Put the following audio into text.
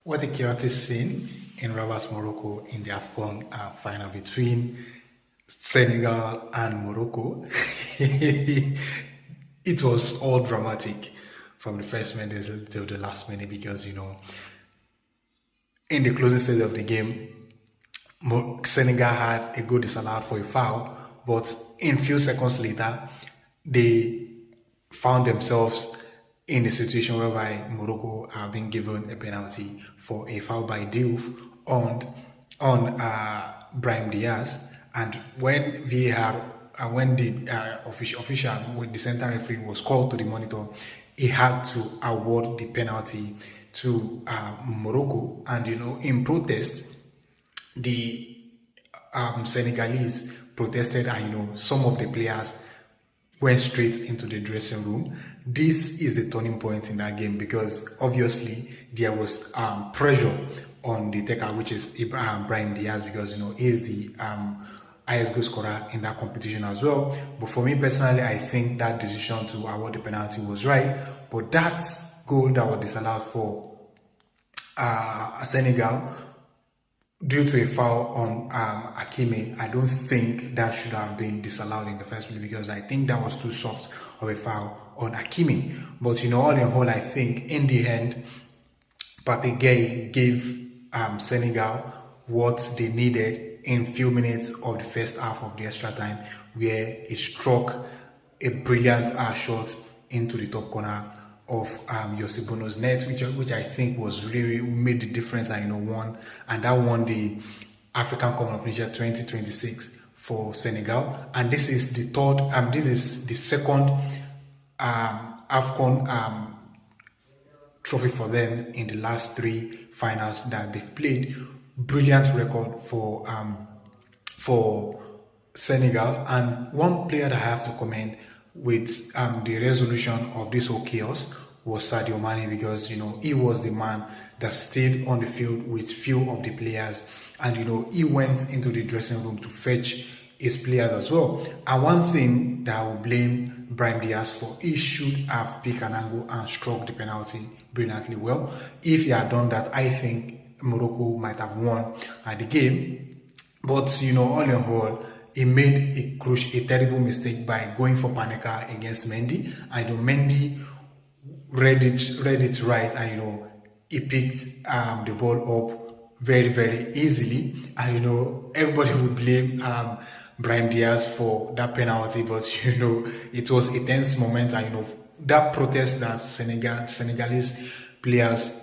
What a chaotic scene in Rabat, Morocco in the AFCON final between Senegal and Morocco. It was all dramatic from the first minute till the last minute because, in the closing stage of the game, Senegal had a goal disallowed for a foul, but in few seconds later, they found themselves in a situation whereby Morocco are being given a penalty for a foul by Diouf on Brahim Diaz, and when VAR when the official with the center referee was called to the monitor, he had to award the penalty to Morocco, and in protest, the Senegalese protested, and some of the players went straight into the dressing room. This is the turning point in that game because obviously there was pressure on the taker, which is Brahim Diaz, because he is the highest goal scorer in that competition as well. But for me personally, I think that decision to award the penalty was right. But that goal that was disallowed for Senegal due to a foul on Hakimi, I don't think that should have been disallowed in the first place because I think that was too soft of a foul on Hakimi. But all in all, I think in the end, Pape Gueye gave Senegal what they needed in few minutes of the first half of the extra time, where he struck a brilliant shot into the top corner of Yosibono's net, which I think was really made the difference and won, and that won the African Cup of Nations 2026 for Senegal. And this is the second AFCON trophy for them in the last three finals that they've played. Brilliant record for Senegal. And one player that I have to commend with the resolution of this whole chaos was Sadio Mane, because he was the man that stayed on the field with few of the players, and he went into the dressing room to fetch his players as well. And one thing that I will blame Brahim Diaz for, he should have picked an angle and struck the penalty brilliantly well. If he had done that, I think Morocco might have won the game. But all in all, he made a terrible mistake by going for Panenka against Mendy. Mendy read it right, and he picked the ball up very, very easily. And everybody would blame Brahim Diaz for that penalty, but it was a tense moment, and that protest that Senegalese players